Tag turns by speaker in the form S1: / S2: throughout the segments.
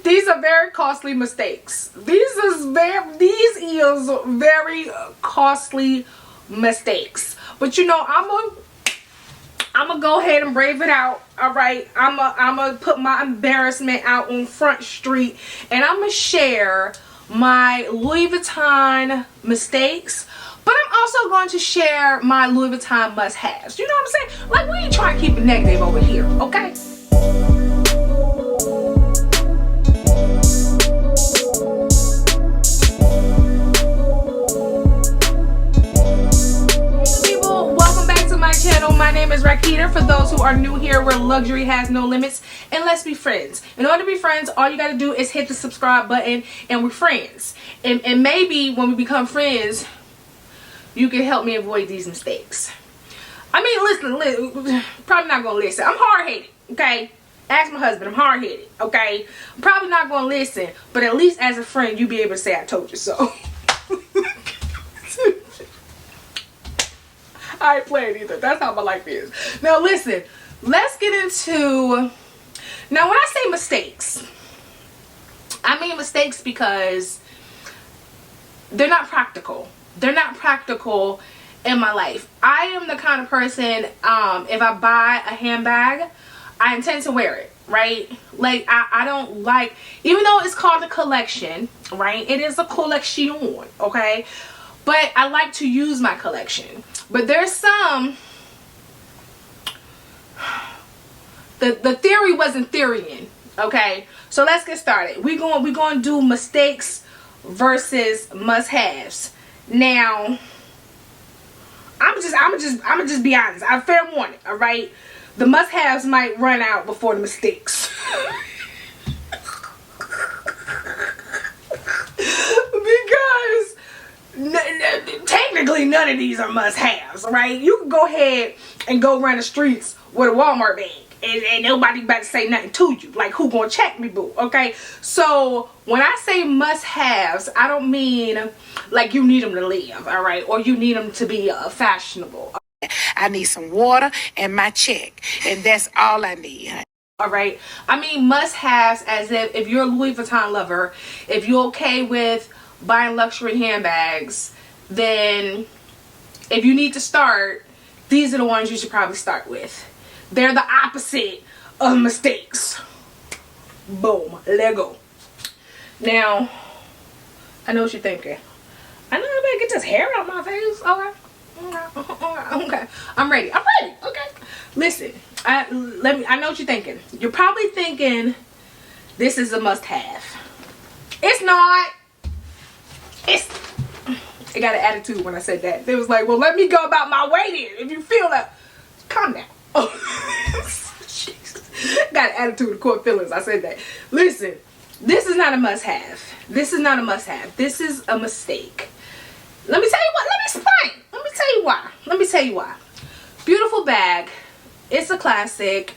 S1: These are very costly mistakes. These is very costly mistakes. But you know, I'm gonna go ahead and brave it out. All right, I'm gonna put my embarrassment out on Front Street, and I'm gonna share my Louis Vuitton mistakes. But I'm also going to share my Louis Vuitton must-haves. You know what I'm saying? Like, we ain't trying to keep it negative over here, okay? My name is Rakeedah. For those who are new here, where luxury has no limits, and let's be friends. In order to be friends, all you got to do is hit the subscribe button, and we're friends. And maybe when we become friends, you can help me avoid these mistakes. I mean, listen, probably not gonna listen. I'm hard-headed, okay? Ask my husband. I'm hard-headed, okay? I'm probably not gonna listen, but at least as a friend, you be able to say I told you so. I ain't playing either. That's how my life is. Now listen, let's get into, now when I say mistakes, I mean mistakes because they're not practical. They're not practical in my life. I am the kind of person, if I buy a handbag, I intend to wear it, right? Like, I don't like, even though it's called a collection, right? It is a collection, okay? But I like to use my collection. But there's some, the theory wasn't theorying, okay? So let's get started. We're going to do mistakes versus must-haves. Now, I'm just be honest. I'm fair warning, all right? The must-haves might run out before the mistakes. Because technically none of these are must-haves, right? You can go ahead and go run the streets with a Walmart bag and nobody about to say nothing to you. Like, who gonna check me, boo? Okay, so when I say must-haves, I don't mean like you need them to live, all right, or you need them to be fashionable.
S2: I need some water and my check, and that's all I need.
S1: All right, I mean must-haves as if you're a Louis Vuitton lover, if you're okay with buying luxury handbags, then if you need to start, these are the ones you should probably start with. They're the opposite of mistakes. Boom, let go. Now, I know what you're thinking. I know I better get this hair out my face. Okay, I'm ready. Okay, listen, I know what you're thinking. You're probably thinking this is a must-have. It's not. It got an attitude when I said that. They was like, well, let me go about my way then. If you feel that, calm down. Oh, got an attitude of court feelings. I said that. Listen, this is not a must-have. This is not a must-have. This is a mistake. Let me tell you what. Let me explain. Let me tell you why. Let me tell you why. Beautiful bag. It's a classic.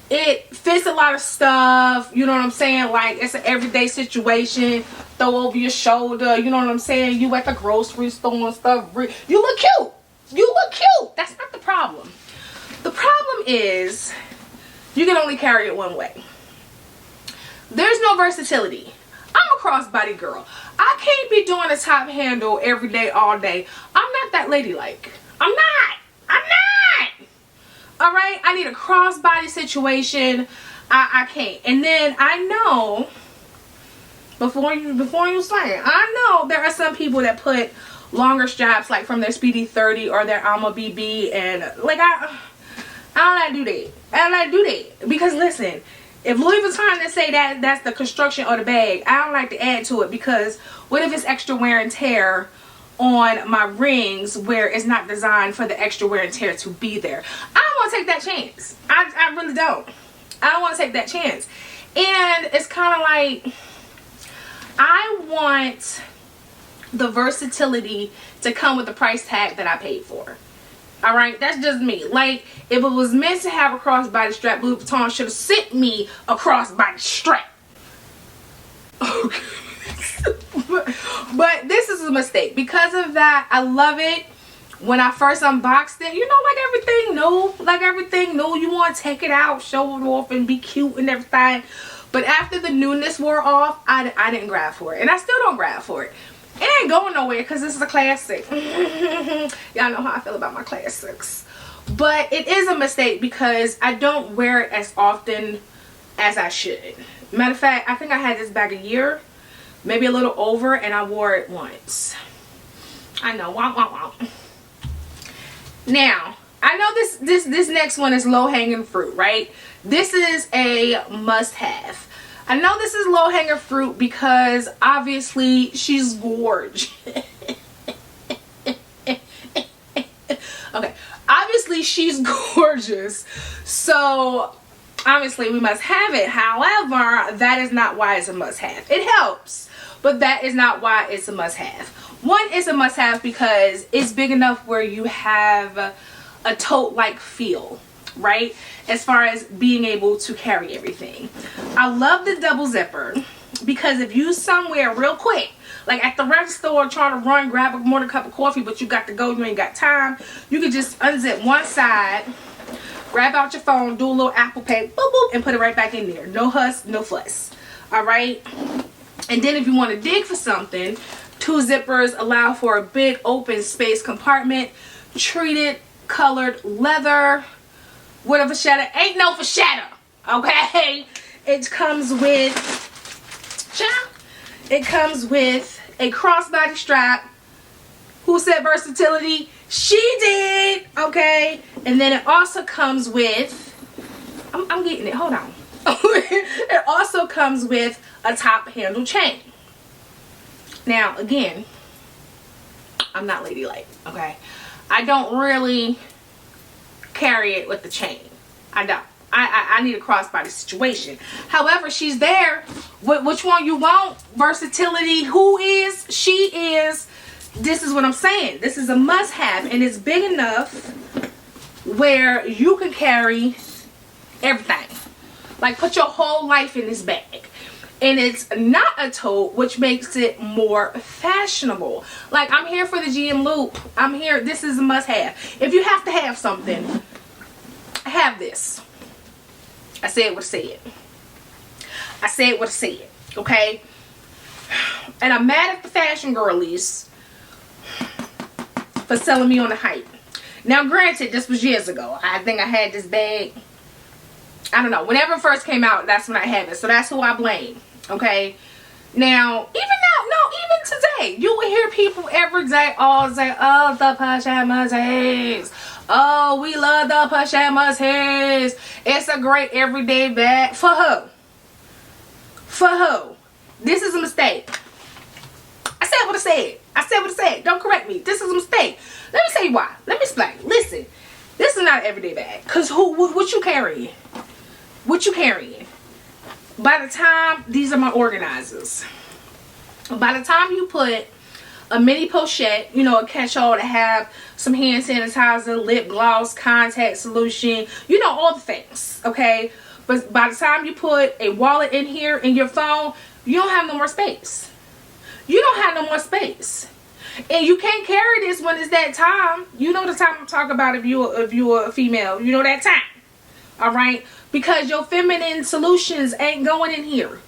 S1: It fits a lot of stuff, you know what I'm saying? Like, it's an everyday situation. Throw over your shoulder, you know what I'm saying? You at the grocery store and stuff. You look cute. You look cute. That's not the problem. The problem is you can only carry it one way. There's no versatility. I'm a crossbody girl. I can't be doing a top handle every day, all day. I'm not that ladylike. I'm not. All right, I need a crossbody situation. I can't. And then I know, before you say it, I know there are some people that put longer straps, like from their Speedy 30 or their Alma BB, and like I don't like to do that. I don't like to do that because listen, if Louis Vuitton they say that that's the construction of the bag, I don't like to add to it because what if it's extra wear and tear on my rings where it's not designed for the extra wear and tear to be there? I don't want to take that chance. I really don't. I don't want to take that chance. And it's kind of like I want the versatility to come with the price tag that I paid for. All right, that's just me. Like, if it was meant to have a crossbody strap, Louis Vuitton should have sent me a crossbody strap. Okay. But this is a mistake. Because of that, I love it. When I first unboxed it, you know, like everything new, you want to take it out, show it off, and be cute and everything. But after the newness wore off, I didn't grab for it. And I still don't grab for it. It ain't going nowhere because this is a classic. Y'all know how I feel about my classics. But it is a mistake because I don't wear it as often as I should. Matter of fact, I think I had this bag a year, maybe a little over, and I wore it once. I know, womp womp womp. Now, I know this next one is low-hanging fruit, right? This is a must-have. I know this is low-hanging fruit because obviously she's gorgeous. Okay, obviously she's gorgeous, so obviously we must have it. However, that is not why it's a must-have. It helps, but that is not why it's a must-have. One, it's a must-have because it's big enough where you have a tote-like feel, right? As far as being able to carry everything. I love the double zipper because if you somewhere real quick, like at the register or trying to run, grab a morning cup of coffee, but you got to go, you ain't got time, you can just unzip one side, grab out your phone, do a little Apple Pay, boop, boop, and put it right back in there. No huss, no fuss. All right? And then if you want to dig for something, 2 zippers allow for a big open space compartment, treated colored leather. Whatever shadow ain't no for shadow. Okay? It comes with a crossbody strap. Who said versatility? She did. Okay? And then it also comes with, I'm getting it. Hold on. It also comes with a top handle chain. Now, again, I'm not ladylike, okay? I don't really carry it with the chain. I don't. I need a crossbody situation. However, she's there. Which one you want? Versatility. Who is? She is. This is what I'm saying. This is a must-have, and it's big enough where you can carry everything. Like, put your whole life in this bag. And it's not a tote, which makes it more fashionable. Like, I'm here for the GM loop. I'm here. This is a must-have. If you have to have something, have this. I said what I said. I said what I said. Okay? And I'm mad at the fashion girlies for selling me on the hype. Now, granted, this was years ago. I think I had this bag, I don't know, whenever it first came out, that's when I had it. So that's who I blame. Okay? Now, even today, you will hear people every day all say, oh, the pajamas. Oh, we love the pajamas. It's a great everyday bag. For who? For who? This is a mistake. I said what I said. I said what I said. Don't correct me. This is a mistake. Let me tell you why. Let me explain. Listen, this is not an everyday bag. Because what you carrying? What you carrying? By the time, these are my organizers. By the time you put a mini pochette, you know, a catch-all to have some hand sanitizer, lip gloss, contact solution, you know, all the things, okay? But by the time you put a wallet in here and your phone, you don't have no more space. You don't have no more space. And you can't carry this when it's that time. You know the time I'm talking about if you're a female. You know that time. All right? Because your feminine solutions ain't going in here.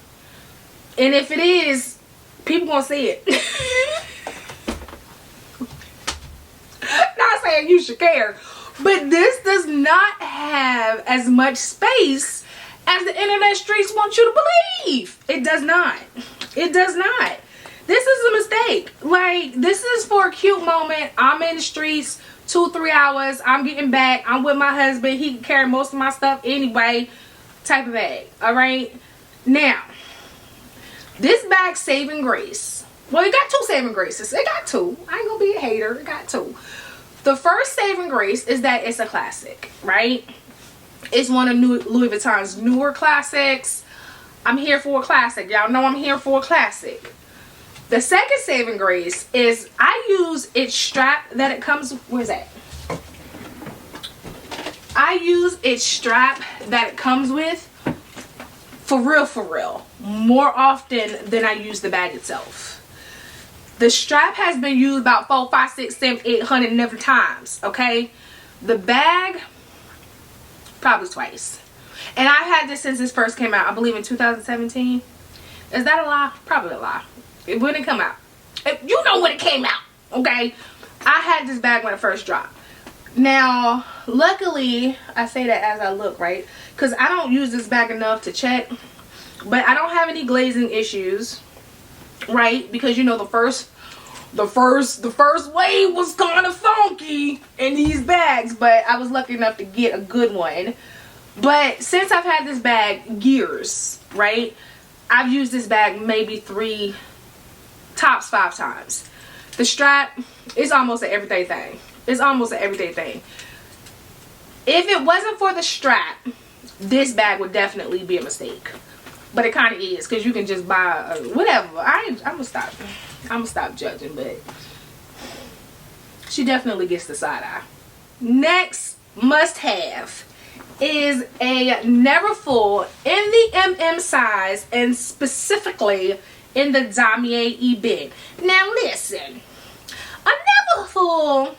S1: And if it is, people gonna see it. Not saying you should care, but this does not have as much space as the internet streets want you to believe. It does not. It does not. This is a mistake. Like, this is for a cute moment. I'm in the streets 2-3 hours. I'm getting back. I'm with my husband. He can carry most of my stuff anyway. Type of bag. Alright? Now, this bag saving grace. Well, it got 2 saving graces. It got 2. I ain't gonna be a hater. It got 2. The first saving grace is that it's a classic, right? It's one of Louis Vuitton's newer classics. I'm here for a classic. Y'all know I'm here for a classic. The second saving grace is I use its strap that it comes with. Where's that? I use its strap that it comes with for real, more often than I use the bag itself. The strap has been used about 4, 5, 6, 7, 800 different times, okay? The bag, probably twice. And I've had this since this first came out, I believe in 2017. Is that a lie? Probably a lie. It wouldn't come out. You know when it came out, okay? I had this bag when it first dropped. Now, luckily, I say that as I look, right? Because I don't use this bag enough to check. But I don't have any glazing issues, right? Because you know the first wave was kind of funky in these bags, but I was lucky enough to get a good one. But since I've had this bag years, right? I've used this bag maybe 3, tops 5 times. The strap is almost an everyday thing. It's almost an everyday thing. If it wasn't for the strap, this bag would definitely be a mistake. But it kind of is, because you can just buy whatever. I'm gonna stop judging, but she definitely gets the side eye. Next must have is a never full in the MM size, and specifically in the damier ebin. Now listen, a never full,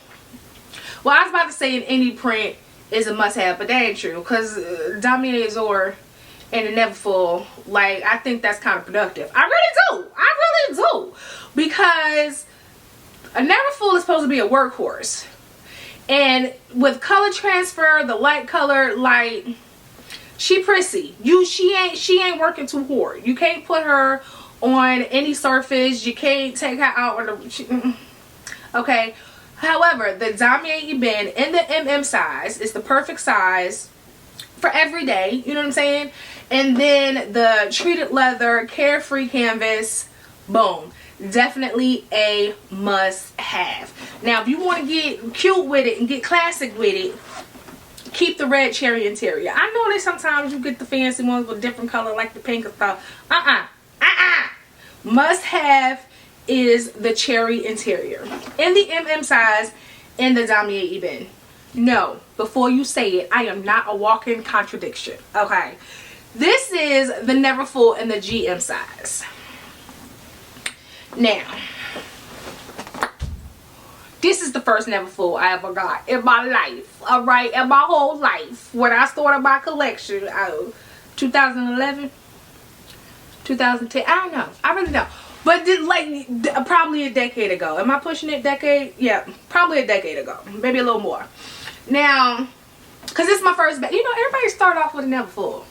S1: well, I was about to say in any print is a must have, but that ain't true, because damiers or and a never full, like, I think that's kind of productive. I really do, because a never full is supposed to be a workhorse. And with color transfer, the light color, like, she prissy. She ain't working too hard. You can't put her on any surface. You can't take her out on the, okay. However, the damier ebin in the MM size is the perfect size for every day, you know what I'm saying? And then the treated leather carefree canvas, boom, definitely a must have. Now if you want to get cute with it and get classic with it, keep the red cherry interior. I know that sometimes you get the fancy ones with different color like the pink and stuff. Must have is the cherry interior in the MM size in the damier ebin. No, before you say it, I am not a walking contradiction, okay? This is the never full in the GM size. Now, this is the first never full I ever got in my life, all right? In my whole life. When I started my collection, 2011, 2010, I don't know. I really don't. But like probably a decade ago. Am I pushing it decade? Yeah, probably a decade ago. Maybe a little more. Now, because this is my first bag. You know, everybody start off with a never full.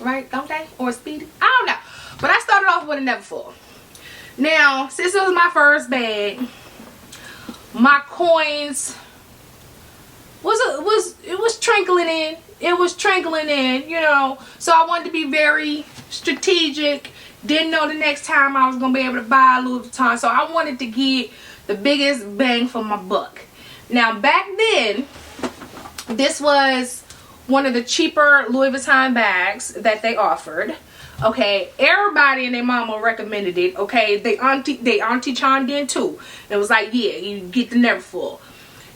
S1: Right? Don't they? Or a speedy? I don't know. But I started off with a never full. Now, since it was my first bag, my coins was trickling in. It was trickling in, you know. So I wanted to be very strategic. Didn't know the next time I was going to be able to buy Louis Vuitton. So I wanted to get the biggest bang for my buck. Now, back then, this was one of the cheaper Louis Vuitton bags that they offered. Okay, everybody and their mama recommended it. Okay, they auntie chimed in too. It was like, yeah, you get the never full.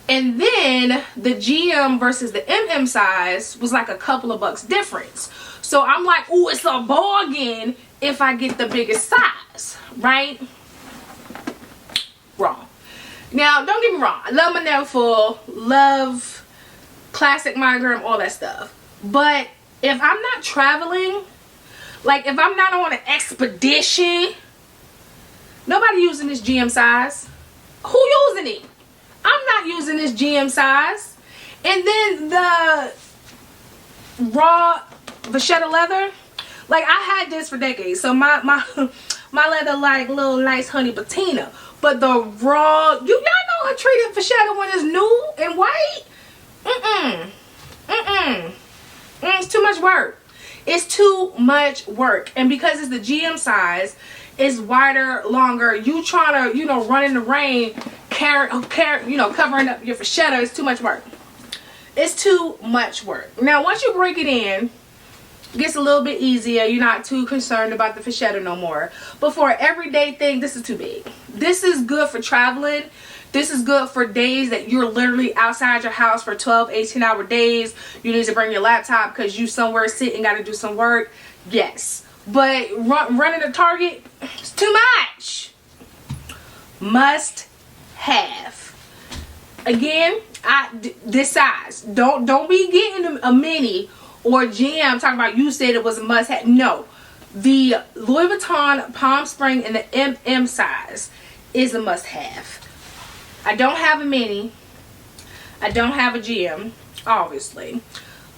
S1: And then the GM versus the MM size was like a couple of bucks difference. So I'm like, ooh, it's a bargain if I get the biggest size, right? Wrong. Now, don't get me wrong. I love my never full, love classic monogram, all that stuff. But if I'm not traveling, like if I'm not on an expedition, nobody using this GM size. Who using it? I'm not using this GM size. And then the raw vachetta leather, like I had this for decades. So my leather like little nice honey patina. But the raw, y'all know I treated vachetta when it's new and white. It's too much work. It's too much work. And because it's the GM size, it's wider, longer. You trying to, you know, run in the rain, you know, covering up your vachetta. It's too much work. It's too much work. Now, once you break it in, it gets a little bit easier. You're not too concerned about the vachetta no more. But for an everyday thing, this is too big. This is good for traveling. This is good for days that you're literally outside your house for 12, 18-hour days. You need to bring your laptop because you somewhere sitting, got to do some work. Yes. But running a Target, it's too much. Must have. Again, this size. Don't be getting a mini or GM talking about you said it was a must have. No, the Louis Vuitton Palm Spring in the MM size is a must have. I don't have a mini. I don't have a GM, obviously.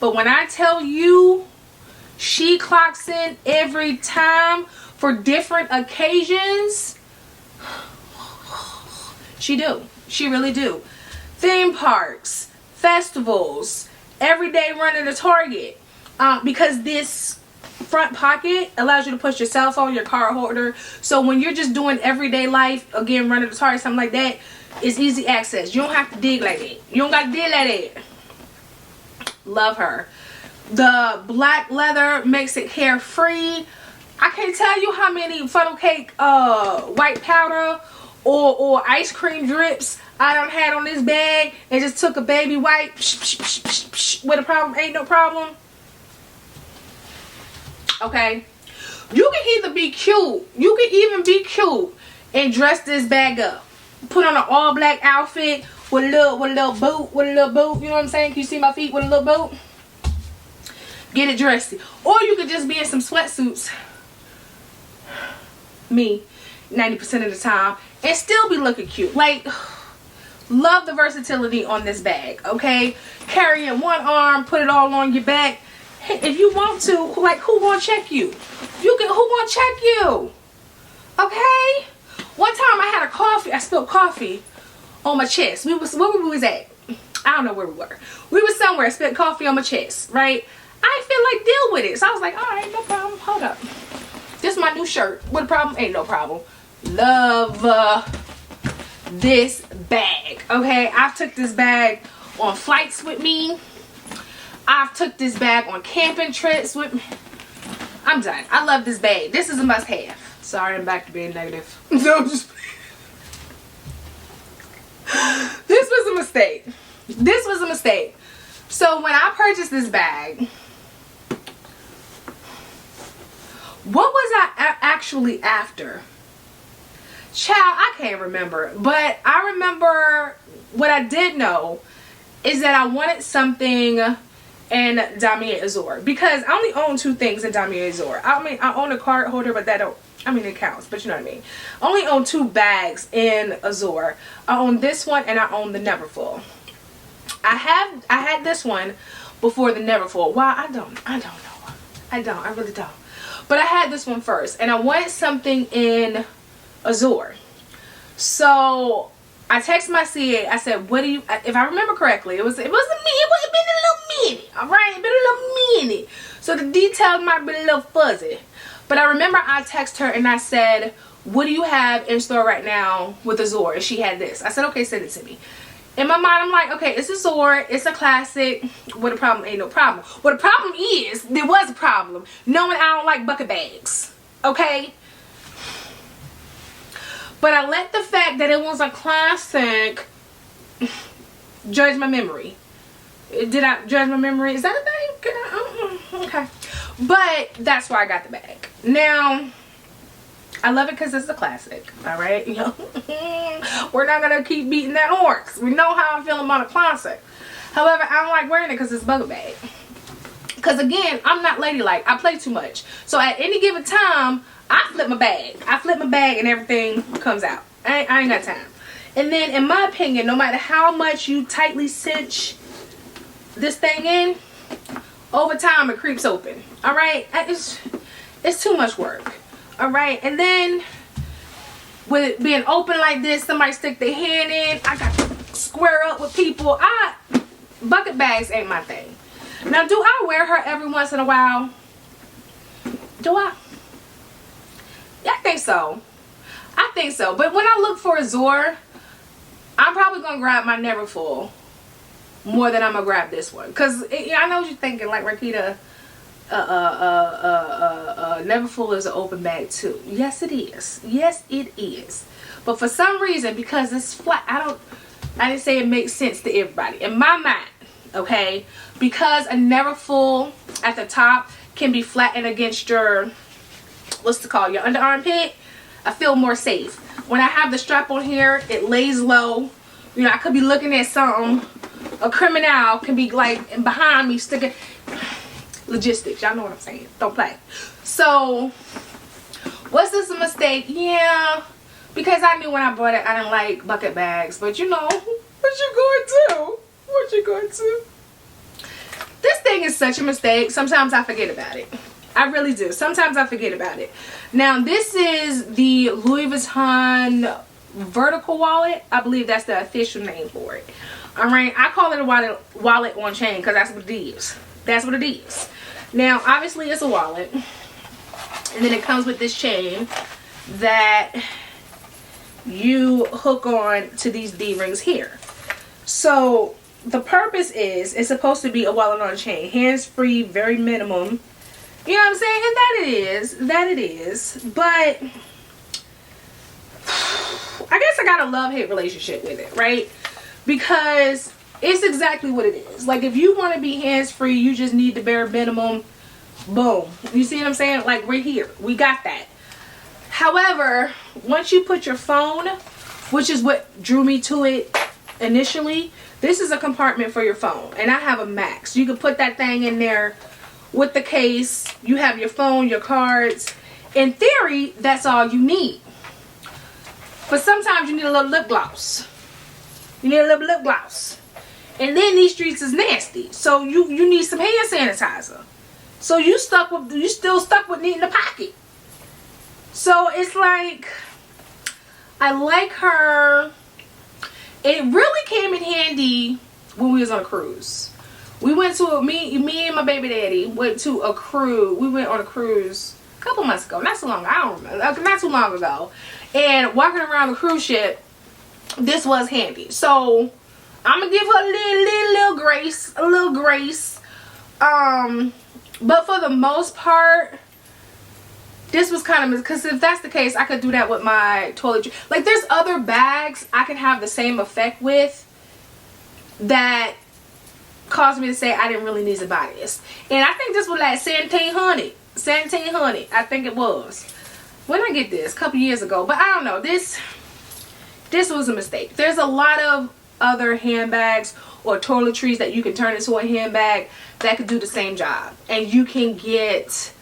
S1: But when I tell you, she clocks in every time for different occasions. She do. She really do. Theme parks, festivals, everyday running to Target. Because this front pocket allows you to put your cell phone, your card holder. So when you're just doing everyday life, again, running to Target, something like that, it's easy access. You don't have to dig like that. You don't got to dig like that. Love her. The black leather makes it carefree. I can't tell you how many funnel cake white powder or ice cream drips I done had on this bag and just took a baby wipe. With a problem, ain't no problem. Okay, you can either be cute, you can even be cute and dress this bag up. Put on an all black outfit with a little boot, you know what I'm saying? Can you see my feet with a little boot? Get it dressy. Or you could just be in some sweatsuits, me, 90% of the time, and still be looking cute. Like, love the versatility on this bag, okay? Carry it one arm, put it all on your back. If you want to, like, who gonna check you? Who gonna check you? Okay? One time I had I spilled coffee on my chest. Where we was at? I don't know where we were. We was somewhere, spilled coffee on my chest, right? I didn't feel like deal with it. So I was like, all right, no problem. Hold up. This is my new shirt. What a problem? Ain't no problem. Love this bag, okay? I've took this bag on flights with me. I've took this bag on camping trips with me. I'm done. I love this bag. This is a must-have. Sorry, I'm back to being negative. No, just this was a mistake. This was a mistake. So when I purchased this bag, what was I actually after? Child, I can't remember. But I remember what I did know is that I wanted something in Damier Azur. Because I only own 2 things in Damier Azur. I mean, I own a card holder, but that don't, I mean, it counts, but you know what I mean. I only own 2 bags in Azur. I own this one and I own the Neverfull. I had this one before the Neverfull. Why? I don't know. I really don't. But I had this one first, and I wanted something in Azur. So I texted my CA. I said, "What do you?" If I remember correctly, it wasn't me. It would have been a little minute. All right, been a little minute. So the details might be a little fuzzy. But I remember I texted her and I said, "What do you have in store right now with Azur?" And she had this. I said, "Okay, send it to me." In my mind, I'm like, okay, it's Azur, it's a classic. What a problem? Ain't no problem. What the problem is, there was a problem. Knowing I don't like bucket bags, okay? But I let the fact that it was a classic judge my memory. Did I judge my memory? Is that a thing? Okay. But that's why I got the bag. Now, I love it because it's a classic, all right? You know, we're not going to keep beating that horse. We know how I feel about a classic. However, I don't like wearing it because it's a bucket bag. Because, again, I'm not ladylike. I play too much. So, at any given time, I flip my bag. I flip my bag and everything comes out. I ain't got time. And then, in my opinion, no matter how much you tightly cinch this thing in, over time, it creeps open. All right? It's too much work. Alright, and then with it being open like this, somebody stick their hand in. I got to square up with people. Bucket bags ain't my thing. Now, do I wear her every once in a while? Do I? Yeah, I think so. I think so. But when I look for Azur, I'm probably going to grab my Neverfull more than I'm going to grab this one. Because I know what you're thinking, like, Rakeedah, Neverfull is an open bag too. Yes, it is. Yes, it is. But for some reason, because it's flat, I didn't say it makes sense to everybody. In my mind, okay, because a Neverfull at the top can be flattened against your, what's it called, your underarm pit, I feel more safe. When I have the strap on here, it lays low. You know, I could be looking at something. A criminal can be like behind me sticking. logistics. Y'all know what I'm saying. Don't play. So, was this a mistake? Yeah. Because I knew when I bought it, I didn't like bucket bags. But you know, what you going to? What you going to? This thing is such a mistake. Sometimes I forget about it. I really do. Sometimes I forget about it. Now, this is the Louis Vuitton vertical wallet. I believe that's the official name for it. Alright, I call it a wallet on chain because that's what it is. That's what it is. Now, obviously it's a wallet. And then it comes with this chain that you hook on to these D-rings here. So, the purpose is, it's supposed to be a wallet on chain. Hands-free, very minimum. You know what I'm saying? And that it is. That it is. But I guess I got a love-hate relationship with it, right? Because it's exactly what it is. Like, if you want to be hands-free, you just need the bare minimum. Boom. You see what I'm saying? Like, we're here. We got that. However, once you put your phone, which is what drew me to it initially, this is a compartment for your phone. And I have a Max. You can put that thing in there with the case. You have your phone, your cards. In theory, that's all you need. But sometimes you need a little lip gloss. You need a little lip gloss. And then these streets is nasty. So you need some hand sanitizer. So you still stuck with needing a pocket. So it's like, I like her. It really came in handy when we was on a cruise. We went to me and my baby daddy went to a cruise. We went on a cruise a couple months ago. Not so long. I don't remember. Not too long ago. And walking around the cruise ship, this was handy. So I'm gonna give her a little grace. A little grace. But for the most part, this was kind of, because if that's the case, I could do that with my toiletry. Like, there's other bags I can have the same effect with that caused me to say I didn't really need to buy this. And I think this was like $1,700. $1,700, I think it was. When did I get this? A couple years ago. But I don't know. This was a mistake. There's a lot of other handbags or toiletries that you can turn into a handbag that could do the same job. And you can get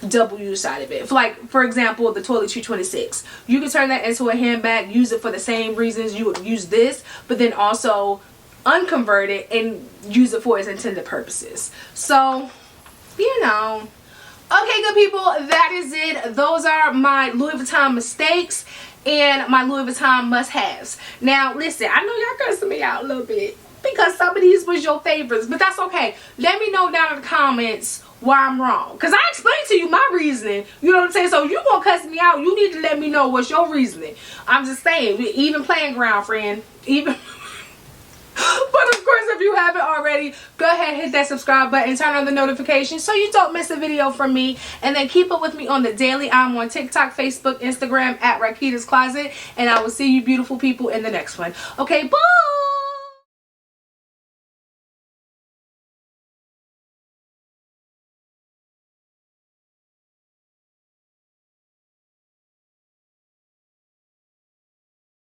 S1: double use out of it. For example, the toiletry 26. You can turn that into a handbag, use it for the same reasons you would use this, but then also unconvert it and use it for its intended purposes. So, you know. Okay, good people, that is it. Those are my Louis Vuitton mistakes and my Louis Vuitton must-haves. Now, listen, I know y'all cursing me out a little bit because some of these was your favorites, but that's okay. Let me know down in the comments why I'm wrong, because I explained to you my reasoning. You know what I'm saying? So you gonna cuss me out, you need to let me know what's your reasoning. I'm just saying, even playing ground, friend. Even but of course, if you haven't already, go ahead, hit that subscribe button, turn on the notifications so you don't miss a video from me. And then keep up with me on the daily. I'm on TikTok, Facebook, Instagram at Rakeedah's Closet. And I will see you beautiful people in the next one. Okay, bye!